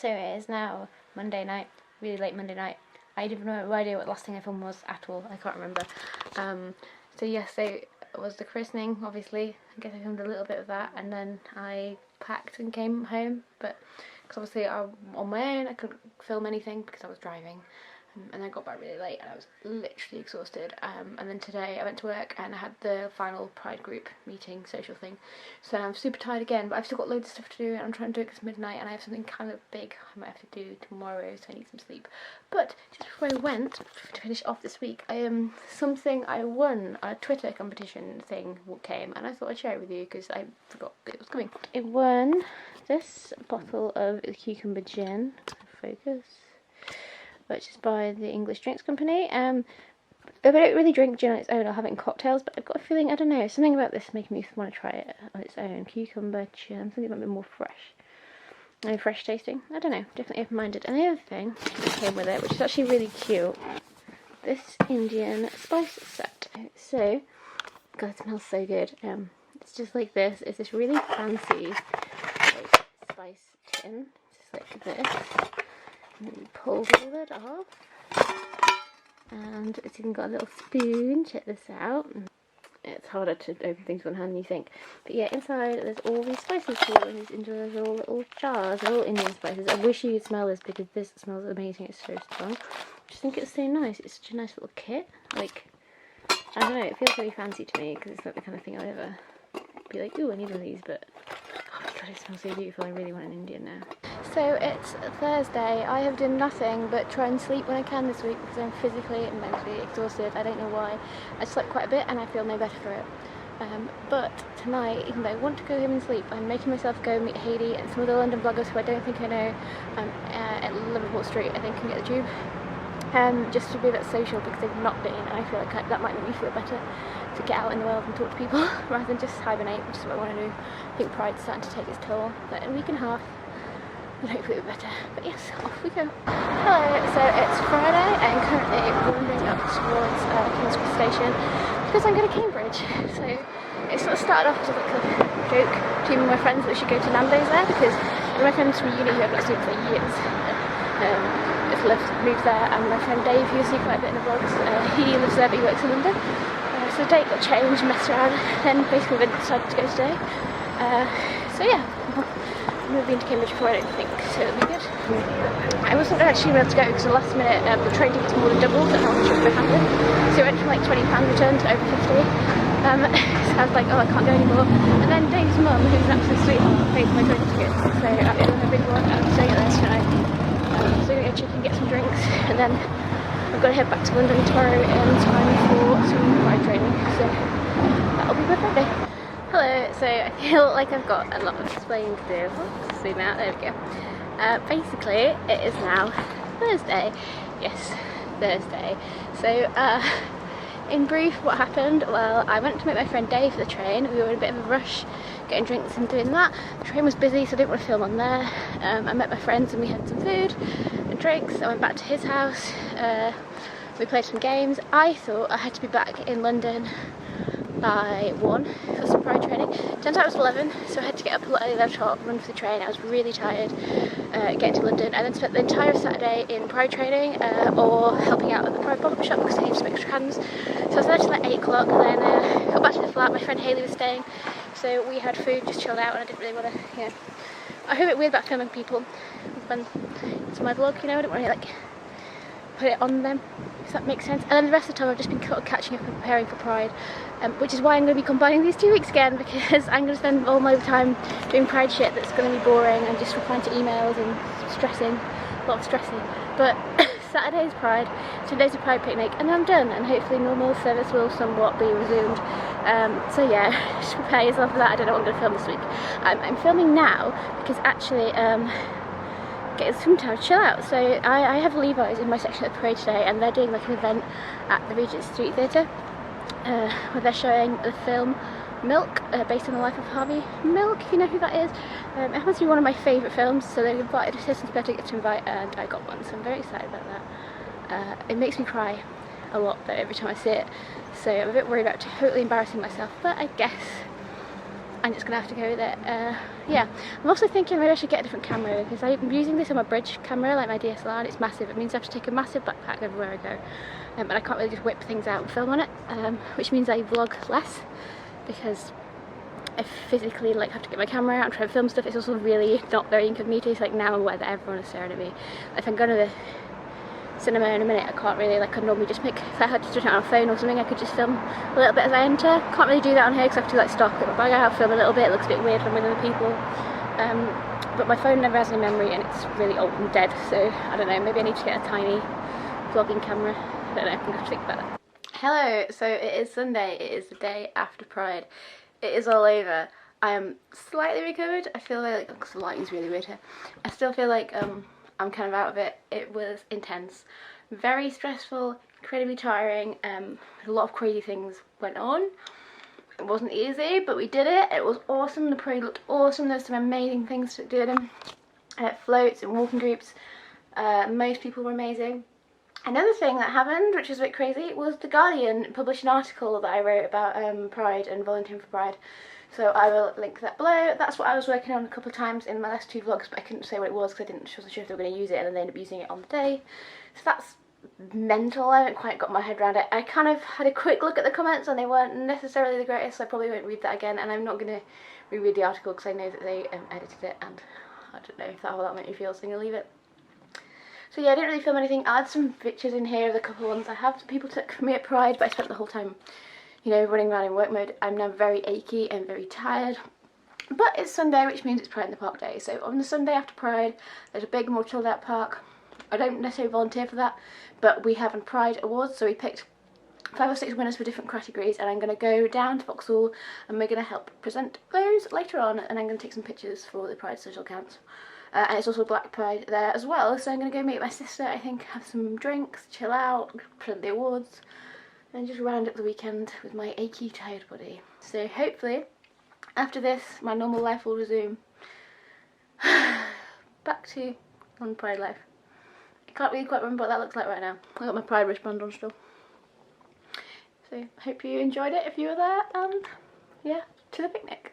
So it is now Monday night, really late Monday night. I have no idea what the last thing I filmed was at all. I can't remember. So yesterday was the christening, obviously. I guess I filmed a little bit of that, and then I packed and came home. But because obviously I'm on my own, I couldn't film anything because I was driving. And I got back really late and I was literally exhausted. And then today I went to work and I had the final Pride group meeting, social thing. So I'm super tired again, but I've still got loads of stuff to do and I'm trying to do it because it's midnight and I have something kind of big I might have to do tomorrow, so I need some sleep. But just before I went, to finish off this week, something I won, a Twitter competition thing came, and I thought I'd share it with you because I forgot it was coming. I won this bottle of cucumber gin, focus, which is by the English Drinks Company. I don't really drink gin on its own, I'll have it in cocktails, but I've got a feeling, I don't know, something about this making me want to try it on its own. Cucumber gin, I'm thinking it might be more fresh. Maybe fresh tasting, I don't know, definitely open-minded. And the other thing that came with it, which is actually really cute, this Indian spice set. So, God, it smells so good. It's just like this, it's this really fancy like, spice tin, just like this. And then you pull the lid off, and it's even got a little spoon. Check this out. It's harder to open things with one hand than you think, but yeah, inside there's all these spices here in these individual little jars. They're all Indian spices. I wish you could smell this because this smells amazing. It's so strong. I just think it's so nice. It's such a nice little kit. Like, I don't know, it feels really fancy to me because it's not the kind of thing I'd ever be like, ooh, I need one of these, but oh my god, it smells so beautiful. I really want an Indian now. So it's Thursday. I have done nothing but try and sleep when I can this week because I'm physically and mentally exhausted. I don't know why. I slept quite a bit and I feel no better for it. But tonight, even though I want to go home and sleep, I'm making myself go meet Hayley and some other London bloggers who I don't think I know at Liverpool Street, I think, and get the tube. Just to be a bit social because they've not been, and I feel like that might make me feel better to get out in the world and talk to people rather than just hibernate, which is what I want to do. I think Pride's starting to take its toll, but in a week and a half and hopefully it'll be better. But yes, off we go. Hello, so it's Friday and currently wandering up towards King's Cross Station because I'm going to Cambridge. So it sort of started off as like a joke between my friends that we should go to Nando's there because one of my friends from uni who I've not seen for years moved there, and my friend Dave, who you see quite a bit in the vlogs, he lives there but he works in London. So the date got changed, messed around, then basically we decided to go today. So yeah. I've never been to Cambridge before, I don't think, so it'll be good. I wasn't actually able to go because the last minute the train tickets more than doubled and how much it would happen. So it went from like £20 return to over 50. So I was like, oh, I can't go anymore. And then Dave's mum, who's an absolute sweetheart, paid for my train tickets. So I did a big one and I'm staying at theirs tonight. So I'm going to go check and get some drinks, and then I've got to head back to London tomorrow in time for some ride training. So that'll be my Friday. Hello, so I feel like I've got a lot of explaining to do. Oops, zoom out, there we go. Basically, it is now Thursday. Yes, Thursday. So, in brief, what happened? Well, I went to meet my friend Dave for the train. We were in a bit of a rush, getting drinks and doing that. The train was busy, so I didn't want to film on there. I met my friends and we had some food and drinks. I went back to his house. We played some games. I thought I had to be back in London by 1 for some Pride training. Turns out it was 11, so I had to get up a lot earlier to run for the train. I was really tired getting to London, and then spent the entire Saturday in Pride training or helping out at the Pride pop-up shop because I needed some extra hands. So I was there till like 8 o'clock, then got back to the flat. My friend Hayley was staying, so we had food, just chilled out, and I didn't really want to, you know, I feel a bit weird about filming people when it's my vlog, you know, I don't want to like put it on them, if that makes sense. And then the rest of the time I've just been catching up and preparing for Pride, which is why I'm going to be combining these 2 weeks again, because I'm going to spend all my time doing Pride shit that's going to be boring and just replying to emails and stressing, a lot of stressing. But Saturday's Pride, today's a Pride picnic, and then I'm done, and hopefully normal service will somewhat be resumed. So yeah, just prepare yourself for that. I don't know what I'm going to film this week. I'm filming now because actually getting some time to chill out. So I have Levi's in my section at the parade today, and they're doing like an event at the Regent Street Theatre where they're showing the film Milk, based on the life of Harvey Milk, if you know who that is. It happens to be one of my favourite films, so they invited assistants better get to invite, and I got one, so I'm very excited about that. It makes me cry a lot though every time I see it, so I'm a bit worried about totally embarrassing myself, but I guess I'm just gonna have to go with it. Yeah, I'm also thinking maybe I should get a different camera, because I'm using this on my bridge camera, like my DSLR, and it's massive. It means I have to take a massive backpack everywhere I go, and I can't really just whip things out and film on it, which means I vlog less, because I physically like have to get my camera out and try and film stuff. It's also really not very incognito. Like now I'm aware that everyone is staring at me. If I'm going to the cinema in a minute, I can't really, like I normally just make, if I had to do it on a phone or something, I could just film a little bit as I enter. Can't really do that on here because I have to like stop, get my bag out, film a little bit. It looks a bit weird when I'm with other people. But my phone never has any memory and it's really old and dead, so I don't know, maybe I need to get a tiny vlogging camera. I don't know, I'm going to think about that. Hello, so it is Sunday, it is the day after Pride. It is all over. I am slightly recovered. I feel like, because the lighting's really weird here, I still feel like I'm kind of out of it. It was intense, very stressful, incredibly tiring. A lot of crazy things went on. It wasn't easy, but we did it. It was awesome. The parade looked awesome. There's some amazing things to do. Floats and walking groups. Most people were amazing. Another thing that happened, which was a bit crazy, was The Guardian published an article that I wrote about Pride and volunteering for Pride. So I will link that below. That's what I was working on a couple of times in my last 2 vlogs, but I couldn't say what it was because I wasn't sure if they were going to use it, and then they ended up using it on the day. So that's mental. I haven't quite got my head around it. I kind of had a quick look at the comments and they weren't necessarily the greatest, so I probably won't read that again, and I'm not going to reread the article because I know that they edited it, and I don't know if how that made me feel, so I'm going to leave it. So yeah, I didn't really film anything. I had some pictures in here of the couple ones I have that people took for me at Pride, but I spent the whole time, you know, running around in work mode. I'm now very achy and very tired. But it's Sunday, which means it's Pride in the Park day. So on the Sunday after Pride, there's a big, more chilled out park. I don't necessarily volunteer for that, but we have a Pride Awards, so we picked 5 or 6 winners for different categories, and I'm going to go down to Vauxhall and we're going to help present those later on, and I'm going to take some pictures for the Pride social accounts. And it's also Black Pride there as well, so I'm going to go meet my sister, I think, have some drinks, chill out, present the awards, and just round up the weekend with my achy, tired body. So hopefully, after this, my normal life will resume. Back to non-Pride life. I can't really quite remember what that looks like right now. I got my Pride wristband on still. So hope you enjoyed it if you were there, and yeah, to the picnic.